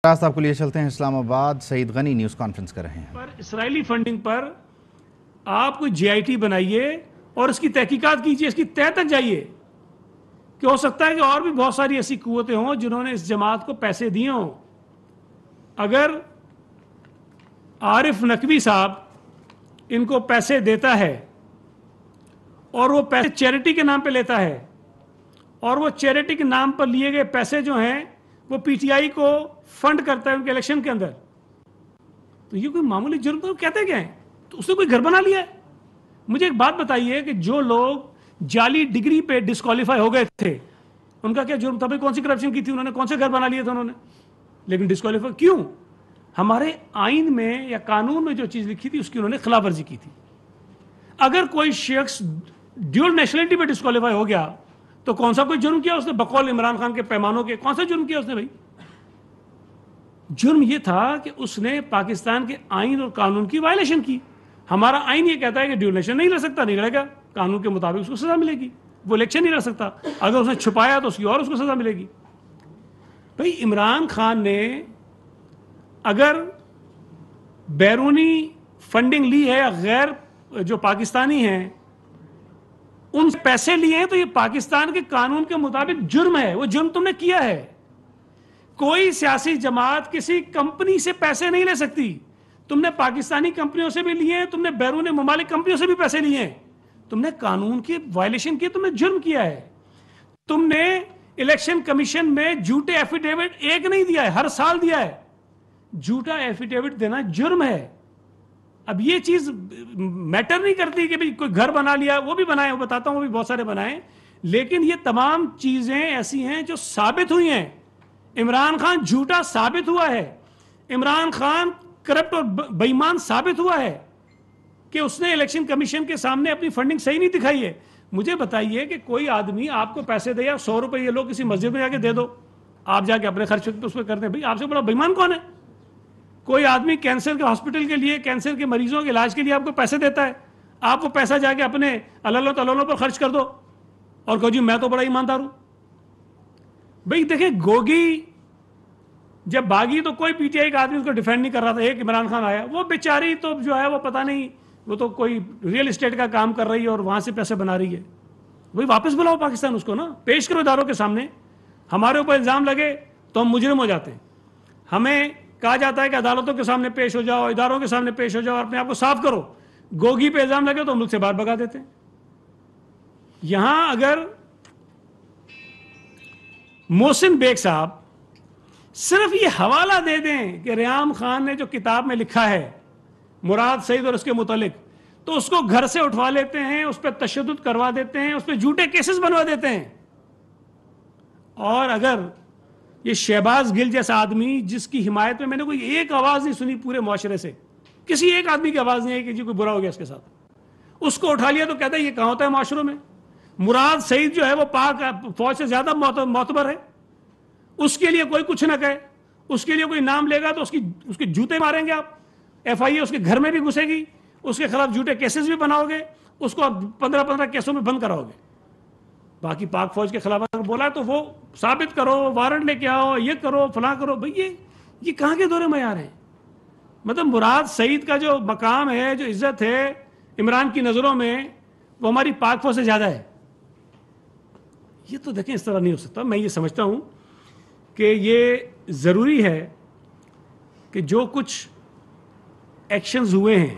راست آپ کو لیے چلتے ہیں اسلام آباد. سعید غنی نیوز کانفرنس کر رہے ہیں. پر اسرائیلی فنڈنگ پر آپ کوئی جی آئی ٹی بنائیے اور اس کی تحقیقات کیجئے, اس کی تہ تک جائیے کہ ہو سکتا ہے کہ اور بھی بہت ساری ایسی قوتیں ہوں جنہوں نے اس جماعت کو پیسے دیے ہوں. اگر عارف نقوی صاحب ان کو پیسے دیتا ہے اور وہ پیسے چیریٹی کے نام پہ لیتا ہے اور وہ چیریٹی کے نام پر لیے گئے پیسے جو ہیں وہ پی ٹی آئی کو فنڈ کرتا ہے ان کے الیکشن کے اندر, تو یہ کوئی معمولی جرم تو کہتے کیا ہیں؟ تو اس نے کوئی گھر بنا لیا ہے. مجھے ایک بات بتائیے کہ جو لوگ جعلی ڈگری پہ ڈسکوالیفائی ہو گئے تھے ان کا کیا جرم تھا؟ بھائی کون سی کرپشن کی تھی انہوں نے؟ کون سے گھر بنا لیے تھے انہوں نے؟ لیکن ڈسکوالیفائی کیوں؟ ہمارے آئین میں یا قانون میں جو چیز لکھی تھی اس کی انہوں نے خلاف ورزی کی تھی. اگر کوئی شخص ڈیول نیشنلٹی پہ ڈسکوالیفائی ہو گیا تو کون سا کوئی جرم کیا اس نے؟ بقول عمران خان کے پیمانوں کے کون سا جرم کیا اس نے؟ بھائی جرم یہ تھا کہ اس نے پاکستان کے آئین اور قانون کی وائلیشن کی. ہمارا آئین یہ کہتا ہے کہ ڈیول نیشن نہیں لڑ سکتا, نہیں لڑے گا, قانون کے مطابق اس کو سزا ملے گی. وہ الیکشن نہیں لڑ سکتا, اگر اس نے چھپایا تو اس کی اور اس کو سزا ملے گی. بھائی عمران خان نے اگر بیرونی فنڈنگ لی ہے یا غیر جو پاکستانی ہیں ان سے پیسے لیے ہیں تو یہ پاکستان کے قانون کے مطابق جرم ہے. وہ جرم تم نے کیا ہے. کوئی سیاسی جماعت کسی کمپنی سے پیسے نہیں لے سکتی. تم نے پاکستانی کمپنیوں سے بھی لیے ہیں, تم نے بیرون ممالک کمپنیوں سے بھی پیسے لیے ہیں. تم نے قانون کی وائلیشن کی, تم نے جرم کیا ہے. تم نے الیکشن کمیشن میں جھوٹے ایفیڈیوٹ ایک نہیں دیا ہے, ہر سال دیا ہے. جھوٹا ایفیڈیوٹ دینا جرم ہے. اب یہ چیز میٹر نہیں کرتی کہ بھی کوئی گھر بنا لیا, وہ بھی بنائے, وہ بتاتا ہوں, وہ بھی بہت سارے بنائے, لیکن یہ تمام چیزیں ایسی ہیں جو ثابت ہوئی ہیں. عمران خان جھوٹا ثابت ہوا ہے, عمران خان کرپٹ اور بے ایمان ثابت ہوا ہے کہ اس نے الیکشن کمیشن کے سامنے اپنی فنڈنگ صحیح نہیں دکھائی ہے. مجھے بتائیے کہ کوئی آدمی آپ کو پیسے دے, یا 100 روپے یہ لوگ کسی مسجد میں جا کے دے دو, آپ جا کے اپنے خرچ پہ اس پہ کرتے ہیں, بھائی آپ سے بڑا بے ایمان کون ہے؟ کوئی آدمی کینسر کے ہاسپٹل کے لیے, کینسر کے مریضوں کے علاج کے لیے آپ کو پیسے دیتا ہے, آپ وہ پیسہ جا کے اپنے اللہ تعالیٰ پر خرچ کر دو اور کہو جی میں تو بڑا ایماندار ہوں. بھائی دیکھیں گوگی جب بھاگی تو کوئی پی ٹی آئی کا آدمی اس کو ڈیفینڈ نہیں کر رہا تھا. ایک عمران خان آیا, وہ بیچاری تو جو ہے وہ پتہ نہیں, وہ تو کوئی ریئل اسٹیٹ کا کام کر رہی ہے اور وہاں سے پیسے بنا رہی ہے. وہی واپس بلاؤ پاکستان, اس کو نا پیش کرو اداروں کے سامنے. ہمارے اوپر الزام لگے تو ہم مجرم ہو جاتے ہیں. ہمیں کہا جاتا ہے کہ عدالتوں کے سامنے پیش ہو جاؤ, اداروں کے سامنے پیش ہو جاؤ اور اپنے آپ کو صاف کرو. گوگی پہ الزام لگے تو ہم ملک سے باہر بھگا دیتے ہیں. یہاں اگر محسن بیگ صاحب صرف یہ حوالہ دے دیں کہ ریام خان نے جو کتاب میں لکھا ہے مراد سعید اور اس کے متعلق, تو اس کو گھر سے اٹھوا لیتے ہیں, اس پہ تشدد کروا دیتے ہیں, اس پہ جھوٹے کیسز بنوا دیتے ہیں. اور اگر یہ شہباز گل جیسا آدمی جس کی حمایت میں نے کوئی ایک آواز نہیں سنی پورے معاشرے سے, کسی ایک آدمی کی آواز نہیں ہے کہ جی کوئی برا ہو گیا اس کے ساتھ, اس کو اٹھا لیا تو کہتا ہے یہ کہاں ہوتا ہے معاشروں میں. مراد سعید جو ہے وہ پاک فوج سے زیادہ معتبر ہے, اس کے لیے کوئی کچھ نہ کہے, اس کے لیے کوئی نام لے گا تو اس کے جوتے ماریں گے آپ. ایف آئی اے اس کے گھر میں بھی گھسے گی, اس کے خلاف جھوٹے کیسز بھی بناؤ گے, اس کو 15 کیسوں میں بند کراؤ گے. باقی پاک فوج کے خلاف اگر بولا تو وہ ثابت کرو, وارنٹ لے کے آؤ, یہ کرو فلاں کرو. بھئی یہ کہاں کے دورے معیار ہیں؟ مطلب مراد سعید کا جو مقام ہے, جو عزت ہے عمران کی نظروں میں, وہ ہماری پاک فوج سے زیادہ ہے. یہ تو دیکھیں اس طرح نہیں ہو سکتا. میں یہ سمجھتا ہوں کہ یہ ضروری ہے کہ جو کچھ ایکشنز ہوئے ہیں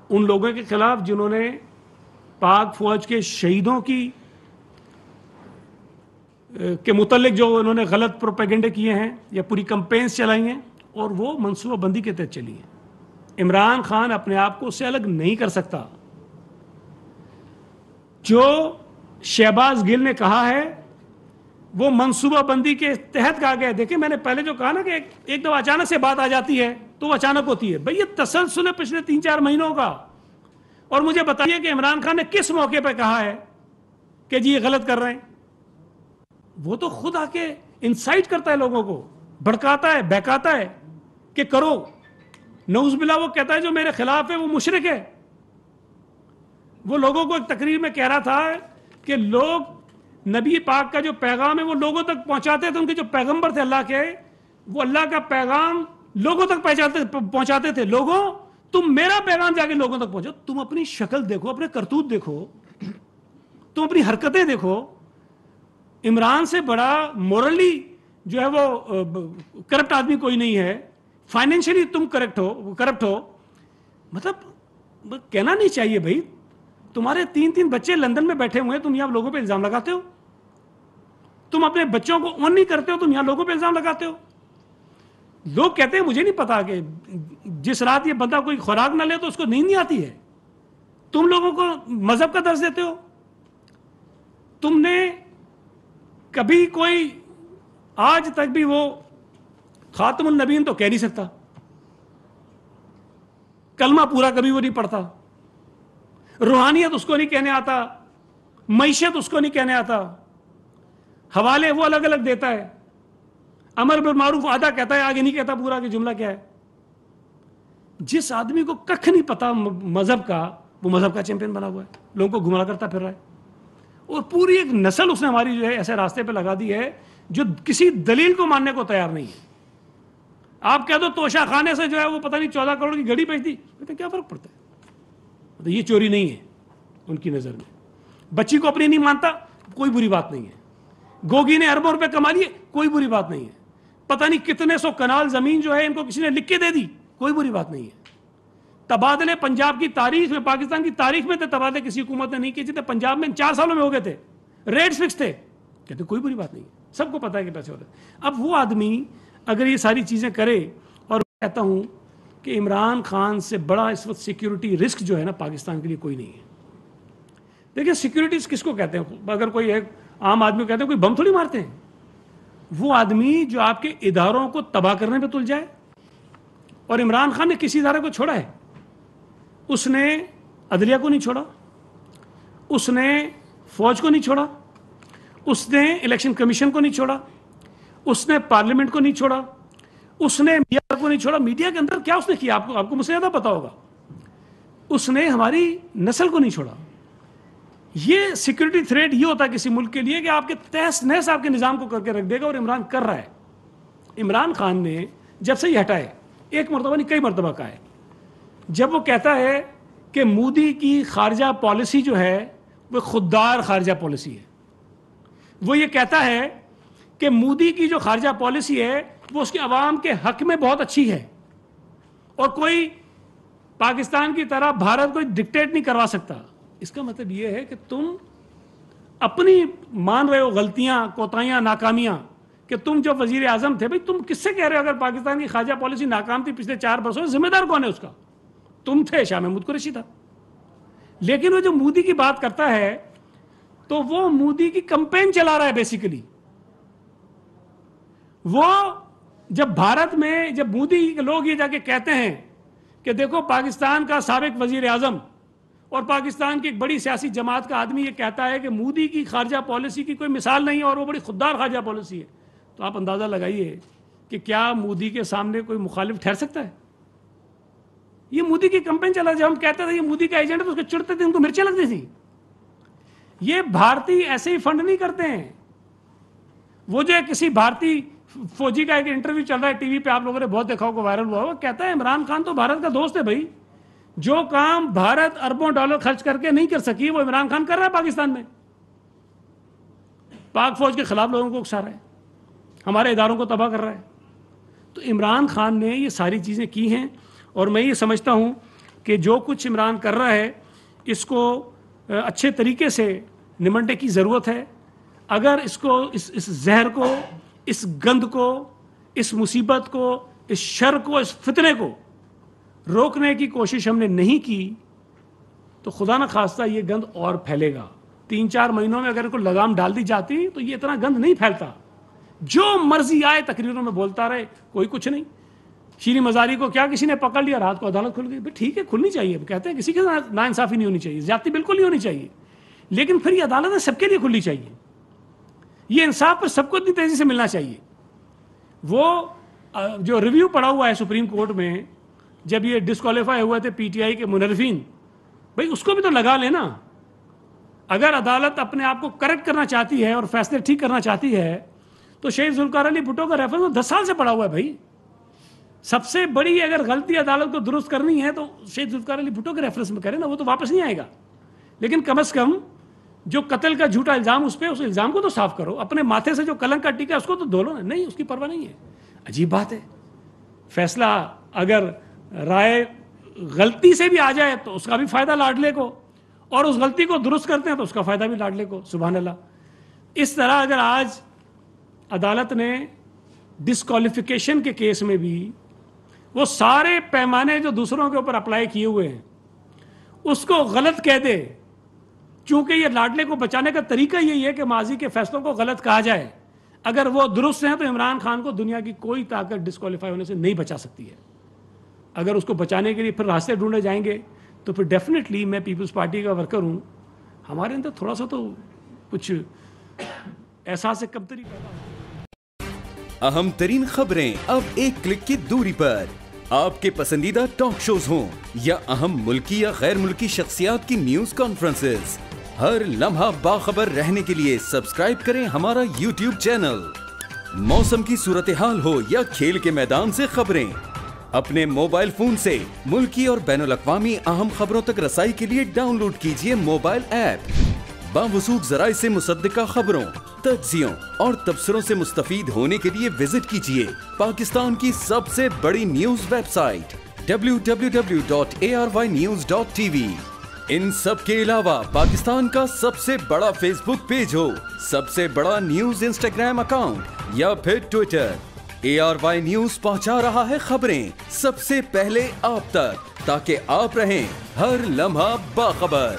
ان لوگوں کے خلاف جنہوں نے پاک فوج کے شہیدوں کے متعلق جو انہوں نے غلط پروپیگنڈے کیے ہیں یا پوری کمپینز چلائی ہیں, اور وہ منصوبہ بندی کے تحت چلی ہیں. عمران خان اپنے آپ کو اس سے الگ نہیں کر سکتا. جو شہباز گل نے کہا ہے وہ منصوبہ بندی کے تحت کہا گیا. دیکھیں میں نے پہلے جو کہا نا کہ ایک دفعہ اچانک سے بات آ جاتی ہے تو وہ اچانک ہوتی ہے. بھئی یہ تسلسل ہے پچھلے 3-4 مہینوں کا. اور مجھے بتائیے کہ عمران خان نے کس موقع پہ کہا ہے کہ جی یہ غلط کر رہے ہیں؟ وہ تو خود آ کے انسائٹ کرتا ہے, لوگوں کو بھڑکاتا ہے, بہکاتا ہے کہ کرو. نعوذ باللہ وہ کہتا ہے جو میرے خلاف ہے وہ مشرک ہے. وہ لوگوں کو ایک تقریر میں کہہ رہا تھا کہ لوگ نبی پاک کا جو پیغام ہے وہ لوگوں تک پہنچاتے تھے, ان کے جو پیغمبر تھے اللہ کے وہ اللہ کا پیغام لوگوں تک پہنچاتے تھے. لوگوں تم میرا پیغام جا کے لوگوں تک پہنچو. تم اپنی شکل دیکھو, اپنے کرتوت دیکھو, تم اپنی حرکتیں دیکھو. عمران سے بڑا مورلی جو ہے وہ کرپٹ آدمی کوئی نہیں ہے. فائنینشلی تم کرپٹ ہو. مطلب کہنا نہیں چاہیے بھائی, تمہارے 3 بچے لندن میں بیٹھے ہوئے ہیں, تم یہاں لوگوں پہ الزام لگاتے ہو. تم اپنے بچوں کو اون نہیں کرتے ہو, تم یہاں لوگوں پہ الزام لگاتے ہو. لوگ کہتے ہیں مجھے نہیں پتا کہ جس رات یہ بندہ کوئی خوراک نہ لے تو اس کو نیند نہیں آتی ہے. تم لوگوں کو مذہب کا درس دیتے ہو. تم نے کبھی کوئی آج تک بھی وہ خاتم النبیین تو کہہ نہیں سکتا, کلمہ پورا کبھی وہ نہیں پڑھتا, روحانیت اس کو نہیں کہنے آتا, معیشت اس کو نہیں کہنے آتا, حوالے وہ الگ الگ دیتا ہے, امر بالمعروف آدھا کہتا ہے, آگے نہیں کہتا پورا کہ جملہ کیا ہے. جس آدمی کو ککھ نہیں پتا مذہب کا, وہ مذہب کا چیمپئن بنا ہوا ہے, لوگوں کو گمراہ کرتا پھر رہا ہے. اور پوری ایک نسل اس نے ہماری جو ہے ایسے راستے پہ لگا دی ہے جو کسی دلیل کو ماننے کو تیار نہیں ہے. آپ کہہ دو توشہ خانے سے جو ہے وہ پتہ نہیں 14 کروڑ کی گھڑی بیچ دی, کیا فرق پڑتا ہے؟ یہ چوری نہیں ہے ان کی نظر میں. بچی کو اپنی نہیں مانتا, کوئی بری بات نہیں ہے. گوگی نے اربوں روپے کما لیے, کوئی بری بات نہیں ہے. پتہ نہیں کتنے 100 کنال زمین جو ہے ان کو کسی نے لکھ کے دے دی, کوئی بری بات نہیں ہے. تبادلے پنجاب کی تاریخ میں, پاکستان کی تاریخ میں تبادلے کسی حکومت نے نہیں کیے جتنے پنجاب میں 4 سالوں میں ہو گئے تھے. ریٹس فکس تھے, کہتے کوئی بری بات نہیں ہے, سب کو پتا ہے کہ پیسے ہوتے ہیں. اب وہ آدمی اگر یہ ساری چیزیں کرے, اور کہتا ہوں کہ عمران خان سے بڑا اس وقت سیکیورٹی رسک جو ہے نا پاکستان کے لیے کوئی نہیں ہے. دیکھیں سیکیورٹیز کس کو کہتے ہیں؟ اگر کوئی ایک عام آدمی کو کہتے ہیں, کوئی بم تھوڑی مارتے ہیں. وہ آدمی جو آپ کے اداروں کو تباہ کرنے پہ تل جائے. اور عمران خان نے کسی ادارے کو چھوڑا ہے؟ اس نے عدلیہ کو نہیں چھوڑا, اس نے فوج کو نہیں چھوڑا, اس نے الیکشن کمیشن کو نہیں چھوڑا, اس نے پارلیمنٹ کو نہیں چھوڑا, اس نے میڈیا کو نہیں چھوڑا. میڈیا کے اندر کیا اس نے کیا آپ کو مجھ سے زیادہ پتا ہوگا. اس نے ہماری نسل کو نہیں چھوڑا. یہ سیکورٹی تھریٹ یہ ہوتا ہے کسی ملک کے لیے کہ آپ کے تہس نہس آپ کے نظام کو کر کے رکھ دے گا, اور عمران کر رہا ہے. عمران خان نے جب سے یہ ہٹائے, ایک مرتبہ نہیں کئی مرتبہ کہا ہے, جب وہ کہتا ہے کہ مودی کی خارجہ پالیسی جو ہے وہ خوددار خارجہ پالیسی ہے. وہ یہ کہتا ہے کہ مودی کی جو خارجہ پالیسی ہے وہ اس کے عوام کے حق میں بہت اچھی ہے, اور کوئی پاکستان کی طرح بھارت کو ڈکٹیٹ نہیں کروا سکتا. اس کا مطلب یہ ہے کہ تم اپنی مان رہے ہو غلطیاں, کوتاہیاں, ناکامیاں, کہ تم جو وزیر اعظم تھے, بھائی تم کس سے کہہ رہے ہو اگر پاکستان کی خارجہ پالیسی ناکام تھی پچھلے 4 برسوں میں, ذمہ دار کون ہے اس کا؟ تم تھے, شاہ محمود قریشی تھا. لیکن وہ جو مودی کی بات کرتا ہے تو وہ مودی کی کمپین چلا رہا ہے بیسیکلی. وہ جب بھارت میں جب مودی کے لوگ یہ جا کے کہتے ہیں کہ دیکھو پاکستان کا سابق وزیر اعظم اور پاکستان کی ایک بڑی سیاسی جماعت کا آدمی یہ کہتا ہے کہ مودی کی خارجہ پالیسی کی کوئی مثال نہیں ہے اور وہ بڑی خوددار خارجہ پالیسی ہے, تو آپ اندازہ لگائیے کہ کیا مودی کے سامنے کوئی مخالف ٹھہر سکتا ہے؟ یہ مودی کی کمپین چلا. جب ہم کہتے تھے یہ مودی کا ایجنٹ ہے تو اس کے چڑھتے تھے, ان کو مرچیں لگتی تھیں. یہ بھارتی ایسے ہی فنڈ نہیں کرتے ہیں. وہ جو کسی بھارتی فوجی کا ایک انٹرویو چل رہا ہے ٹی وی پہ, آپ لوگوں نے بہت دیکھا ہوگا, وائرل ہوا, وہ کہتا ہے عمران خان تو بھارت کا دوست ہے بھائی, جو کام بھارت اربوں ڈالر خرچ کر کے نہیں کر سکی وہ عمران خان کر رہا ہے پاکستان میں. پاک فوج کے خلاف لوگوں کو اکسا رہا ہے, ہمارے اداروں کو تباہ کر رہا ہے. تو عمران خان نے یہ ساری چیزیں کی ہیں, اور میں یہ سمجھتا ہوں کہ جو کچھ عمران کر رہا ہے اس کو اچھے طریقے سے نمٹنے کی ضرورت ہے. اگر اس کو اس زہر کو, اس گند کو, اس مصیبت کو, اس شر کو, اس فتنے کو روکنے کی کوشش ہم نے نہیں کی تو خدا نہ خواستہ یہ گند اور پھیلے گا. 3-4 مہینوں میں اگر کو لگام ڈال دی جاتی تو یہ اتنا گند نہیں پھیلتا. جو مرضی آئے تقریروں میں بولتا رہے, کوئی کچھ نہیں. شیریں مزاری کو کیا کسی نے پکڑ لیا, رات کو عدالت کھل گئی, ٹھیک ہے کھلنی چاہیے, کہتے ہیں کسی کے ناانصافی نہیں ہونی چاہیے, زیادتی بالکل نہیں ہونی چاہیے, لیکن پھر یہ عدالت سب کے لیے کھلنی چاہیے. یہ انصاف پر سب کو اتنی تیزی سے ملنا چاہیے. وہ جو ریویو پڑا ہوا ہے سپریم کورٹ میں, جب یہ ڈسکوالیفائی ہوئے تھے پی ٹی آئی کے منرفین, بھائی اس کو بھی تو لگا لینا. اگر عدالت اپنے آپ کو کریکٹ کرنا چاہتی ہے اور فیصلے ٹھیک کرنا چاہتی ہے تو شہید ذوالفقار علی بھٹو کا ریفرنس 10 سال سے پڑا ہوا ہے بھائی. سب سے بڑی اگر غلطی عدالت کو درست کرنی ہے تو شہید ذوالفقار علی بھٹو کے ریفرنس میں کریں نا, وہ تو واپس نہیں آئے گا. لیکن کم از کم جو قتل کا جھوٹا الزام اس پہ, اس الزام کو تو صاف کرو. اپنے ماتھے سے جو کلنک کا ٹیکا اس کو تو دھو لو نا. نہیں, اس کی پرواہ نہیں ہے. عجیب بات ہے, فیصلہ اگر رائے غلطی سے بھی آ جائے تو اس کا بھی فائدہ لاڈلے کو, اور اس غلطی کو درست کرتے ہیں تو اس کا فائدہ بھی لاڈلے کو. سبحان اللہ. اس طرح اگر آج عدالت نے ڈسکوالیفیکیشن کے کیس میں بھی وہ سارے پیمانے جو دوسروں کے اوپر اپلائی کیے ہوئے ہیں اس کو غلط کہہ دے, چونکہ یہ لاڈلے کو بچانے کا طریقہ یہی ہے کہ ماضی کے فیصلوں کو غلط کہا جائے, اگر وہ درست ہیں تو عمران خان کو دنیا کی کوئی طاقت ڈسکوالیفائی ہونے سے نہیں بچا سکتی ہے. اگر اس کو بچانے کے لیے پھر راستے ڈھونڈے جائیں گے تو پھر ڈیفینیٹلی, میں پیپلز پارٹی کا ورکر ہوں, ہمارے اندر تھوڑا سا تو کچھ احساس کمتری پیدا ہوتا ہے. اہم ترین خبریں اب ایک کلک کی دوری پر. آپ کے پسندیدہ ٹاک شوز ہوں یا اہم ملکی یا غیر ملکی شخصیات کی نیوز کانفرنسز, ہر لمحہ باخبر رہنے کے لیے سبسکرائب کریں ہمارا یوٹیوب چینل. موسم کی صورتحال ہو یا کھیل کے میدان سے خبریں, اپنے موبائل فون سے ملکی اور بین الاقوامی اہم خبروں تک رسائی کے لیے ڈاؤن لوڈ کیجیے موبائل ایپ. باوثوق ذرائع سے مصدقہ خبروں, تجزیوں اور تبصروں سے مستفید ہونے کے لیے وزٹ کیجیے پاکستان کی سب سے بڑی نیوز ویب سائٹ www.arYnews.tv. ان سب کے علاوہ پاکستان کا سب سے بڑا فیس بک پیج ہو, سب سے بڑا نیوز انسٹاگرام اکاؤنٹ یا پھر ٹویٹر, ARY نیوز پہنچا رہا ہے خبریں سب سے پہلے آپ تک, تاکہ آپ رہیں ہر لمحہ باخبر.